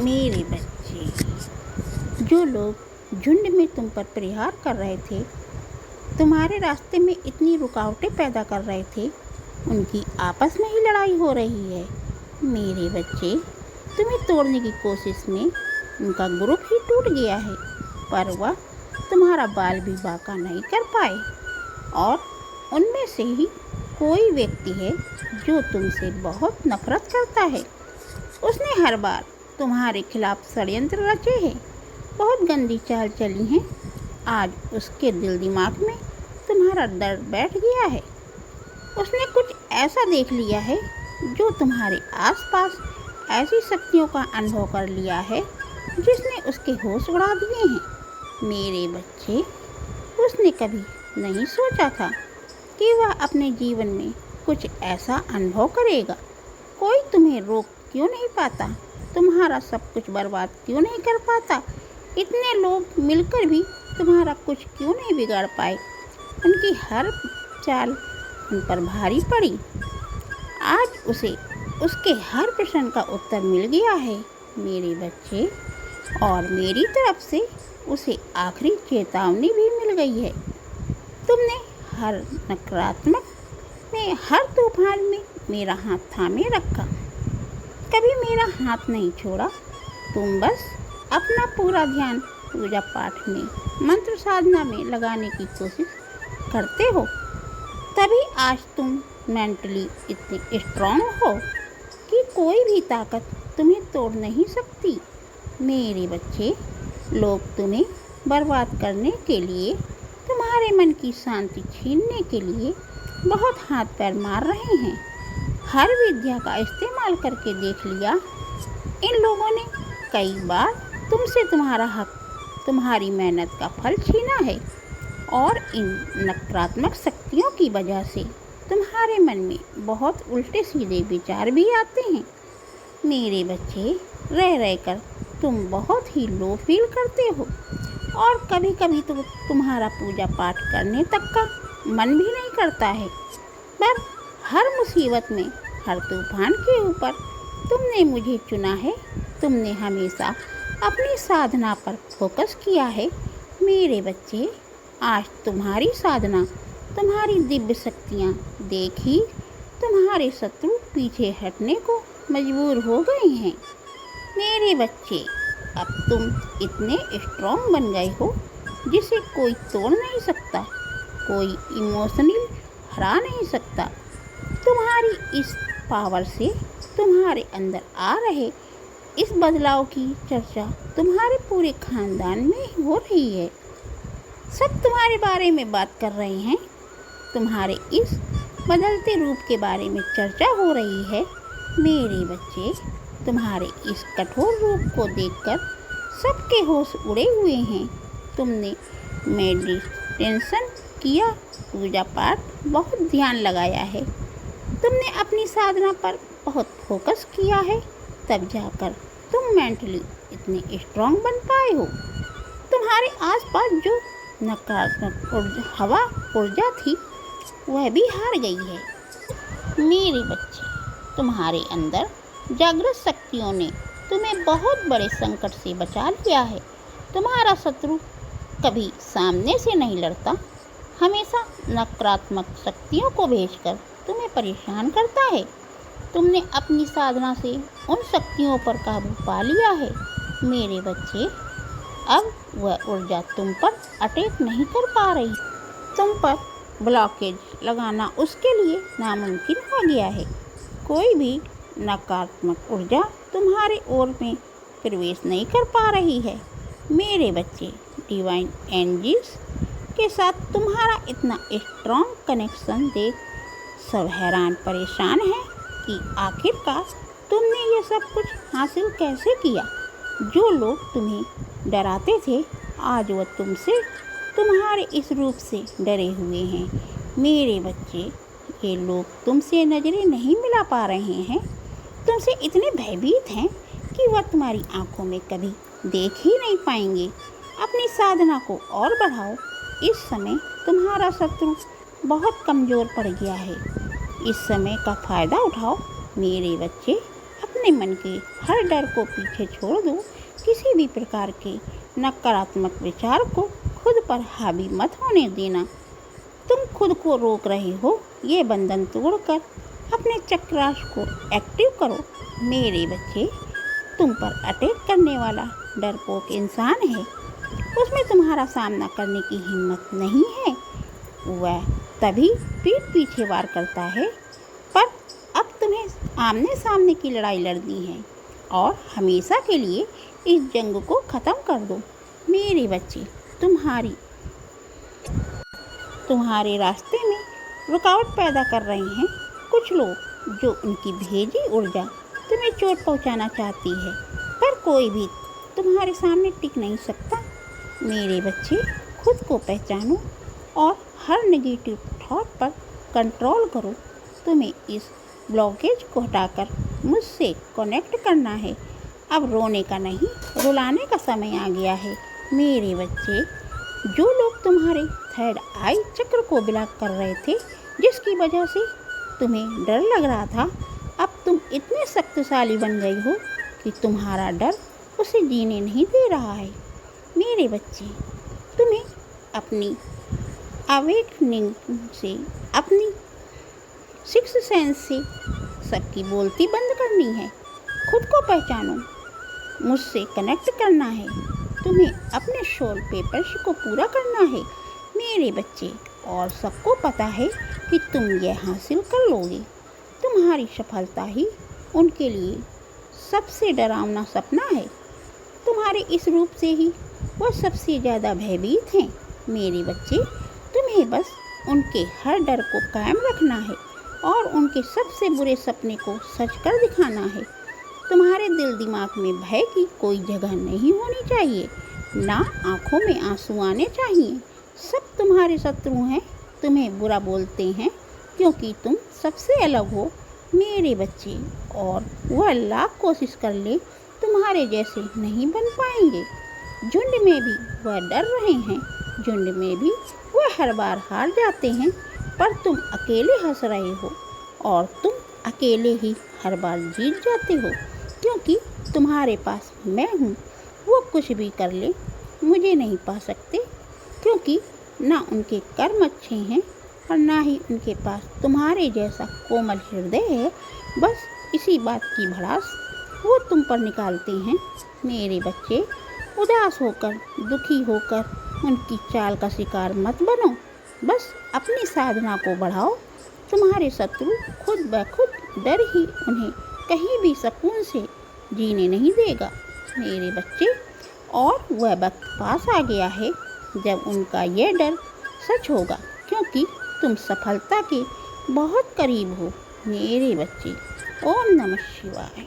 मेरे बच्चे, जो लोग झुंड में तुम पर प्रहार कर रहे थे, तुम्हारे रास्ते में इतनी रुकावटें पैदा कर रहे थे, उनकी आपस में ही लड़ाई हो रही है। मेरे बच्चे, तुम्हें तोड़ने की कोशिश में उनका ग्रुप ही टूट गया है, पर वह तुम्हारा बाल भी बांका नहीं कर पाए। और उनमें से ही कोई व्यक्ति है जो तुमसे बहुत नफरत करता है। उसने हर बार तुम्हारे खिलाफ षड्यंत्र रचे हैं, बहुत गंदी चाल चली हैं। आज उसके दिल दिमाग में तुम्हारा डर बैठ गया है। उसने कुछ ऐसा देख लिया है जो तुम्हारे आसपास ऐसी शक्तियों का अनुभव कर लिया है जिसने उसके होश उड़ा दिए हैं। मेरे बच्चे, उसने कभी नहीं सोचा था कि वह अपने जीवन में कुछ ऐसा अनुभव करेगा। कोई तुम्हें रोक क्यों नहीं पाता? तुम्हारा सब कुछ बर्बाद क्यों नहीं कर पाता? इतने लोग मिलकर भी तुम्हारा कुछ क्यों नहीं बिगाड़ पाए? उनकी हर चाल उन पर भारी पड़ी। आज उसे उसके हर प्रश्न का उत्तर मिल गया है मेरे बच्चे, और मेरी तरफ से उसे आखिरी चेतावनी भी मिल गई है। तुमने हर नकारात्मक में, हर तूफान में मेरा हाथ थामे रखा, कभी मेरा हाथ नहीं छोड़ा। तुम बस अपना पूरा ध्यान पूजा पाठ में, मंत्र साधना में लगाने की कोशिश करते हो, तभी आज तुम मेंटली इतने स्ट्रांग हो कि कोई भी ताकत तुम्हें तोड़ नहीं सकती। मेरे बच्चे, लोग तुम्हें बर्बाद करने के लिए, तुम्हारे मन की शांति छीनने के लिए बहुत हाथ पैर मार रहे हैं। हर विद्या का इस्तेमाल करके देख लिया। इन लोगों ने कई बार तुमसे तुम्हारा हक, तुम्हारी मेहनत का फल छीना है, और इन नकारात्मक शक्तियों की वजह से तुम्हारे मन में बहुत उल्टे सीधे विचार भी आते हैं। मेरे बच्चे, रह रहकर तुम बहुत ही लो फील करते हो, और कभी कभी तो तुम्हारा पूजा पाठ करने तक का मन भी नहीं करता है। पर हर मुसीबत में, हर तूफान के ऊपर तुमने मुझे चुना है। तुमने हमेशा अपनी साधना पर फोकस किया है। मेरे बच्चे, आज तुम्हारी साधना, तुम्हारी दिव्य शक्तियाँ देख ही तुम्हारे शत्रु पीछे हटने को मजबूर हो गए हैं। मेरे बच्चे, अब तुम इतने स्ट्रॉन्ग बन गए हो जिसे कोई तोड़ नहीं सकता, कोई इमोशनली हरा नहीं सकता। तुम्हारी इस पावर से तुम्हारे अंदर आ रहे इस बदलाव की चर्चा तुम्हारे पूरे खानदान में हो रही है। सब तुम्हारे बारे में बात कर रहे हैं। तुम्हारे इस बदलते रूप के बारे में चर्चा हो रही है। मेरे बच्चे, तुम्हारे इस कठोर रूप को देखकर सबके होश उड़े हुए हैं। तुमने मेडिटेशन किया, पूजा पाठ, बहुत ध्यान लगाया है, तुमने अपनी साधना पर बहुत फोकस किया है, तब जाकर तुम मेंटली इतने स्ट्रांग बन पाए हो। तुम्हारे आसपास जो नकारात्मक हवा ऊर्जा थी, वह भी हार गई है। मेरे बच्चे, तुम्हारे अंदर जागृत शक्तियों ने तुम्हें बहुत बड़े संकट से बचा लिया है। तुम्हारा शत्रु कभी सामने से नहीं लड़ता, हमेशा नकारात्मक शक्तियों को भेजकर तुम्हें परेशान करता है। तुमने अपनी साधना से उन शक्तियों पर काबू पा लिया है। मेरे बच्चे, अब वह ऊर्जा तुम पर अटैक नहीं कर पा रही। तुम पर ब्लॉकेज लगाना उसके लिए नामुमकिन हो गया है। कोई भी नकारात्मक ऊर्जा तुम्हारे ओर में प्रवेश नहीं कर पा रही है। मेरे बच्चे, डिवाइन एंजल्स के साथ तुम्हारा इतना स्ट्रॉन्ग कनेक्शन देख सब हैरान परेशान हैं कि आखिरकार तुमने ये सब कुछ हासिल कैसे किया। जो लोग तुम्हें डराते थे, आज वह तुमसे, तुम्हारे इस रूप से डरे हुए हैं। मेरे बच्चे, ये लोग तुमसे नज़रें नहीं मिला पा रहे हैं, तुमसे इतने भयभीत हैं कि वह तुम्हारी आंखों में कभी देख ही नहीं पाएंगे। अपनी साधना को और बढ़ाओ। इस समय तुम्हारा शत्रु बहुत कमज़ोर पड़ गया है। इस समय का फ़ायदा उठाओ। मेरे बच्चे, अपनी अपने मन के हर डर को पीछे छोड़ दो। किसी भी प्रकार के नकारात्मक विचार को खुद पर हावी मत होने देना। तुम खुद को रोक रहे हो, ये बंधन तोड़कर अपने चक्राश को एक्टिव करो। मेरे बच्चे, तुम पर अटैक करने वाला डरपोक इंसान है, उसमें तुम्हारा सामना करने की हिम्मत नहीं है। वह तभी पीठ पीछे वार करता है, पर अब तुम्हें आमने सामने की लड़ाई लड़नी है और हमेशा के लिए इस जंग को ख़त्म कर दो। मेरे बच्चे, तुम्हारे रास्ते में रुकावट पैदा कर रहे हैं कुछ लोग, जो उनकी भेजी ऊर्जा तुम्हें चोट पहुंचाना चाहती है, पर कोई भी तुम्हारे सामने टिक नहीं सकता। मेरे बच्चे, खुद को पहचानो और हर नेगेटिव थॉट पर कंट्रोल करो। तुम्हें इस ब्लॉकेज को हटाकर मुझसे कनेक्ट करना है। अब रोने का नहीं, रुलाने का समय आ गया है। मेरे बच्चे, जो लोग तुम्हारे थर्ड आई चक्र को ब्लॉक कर रहे थे, जिसकी वजह से तुम्हें डर लग रहा था, अब तुम इतने शक्तिशाली बन गई हो कि तुम्हारा डर उसे जीने नहीं दे रहा है। मेरे बच्चे, तुम्हें अपनी अवेकनिंग से, अपनी सिक्स्थ सेंस से सबकी बोलती बंद करनी है। खुद को पहचानो, मुझसे कनेक्ट करना है। तुम्हें अपने सोल पेपर्स को पूरा करना है। मेरे बच्चे, और सबको पता है कि तुम यह हासिल कर लोगे। तुम्हारी सफलता ही उनके लिए सबसे डरावना सपना है। तुम्हारे इस रूप से ही वह सबसे ज़्यादा भयभीत हैं। मेरे बच्चे, तुम्हें बस उनके हर डर को कायम रखना है और उनके सबसे बुरे सपने को सच कर दिखाना है। तुम्हारे दिल दिमाग में भय की कोई जगह नहीं होनी चाहिए, ना आँखों में आंसू आने चाहिए। सब तुम्हारे शत्रु हैं, तुम्हें बुरा बोलते हैं क्योंकि तुम सबसे अलग हो। मेरे बच्चे, और वह लाख कोशिश कर ले, तुम्हारे जैसे नहीं बन पाएंगे। झुंड में भी वह डर रहे हैं, झुंड में भी वह हर बार हार जाते हैं, पर तुम अकेले हंस रहे हो और तुम अकेले ही हर बार जीत जाते हो, क्योंकि तुम्हारे पास मैं हूँ। वो कुछ भी कर ले, मुझे नहीं पा सकते, क्योंकि ना उनके कर्म अच्छे हैं और ना ही उनके पास तुम्हारे जैसा कोमल हृदय है। बस इसी बात की भड़ास वो तुम पर निकालते हैं। मेरे बच्चे, उदास होकर, दुखी होकर उनकी चाल का शिकार मत बनो। बस अपनी साधना को बढ़ाओ। तुम्हारे शत्रु खुद ब खुद डर ही उन्हें कहीं भी सुकून से जीने नहीं देगा। मेरे बच्चे, और वह वक्त पास आ गया है जब उनका यह डर सच होगा, क्योंकि तुम सफलता के बहुत करीब हो। मेरे बच्चे, ओम नमः शिवाय।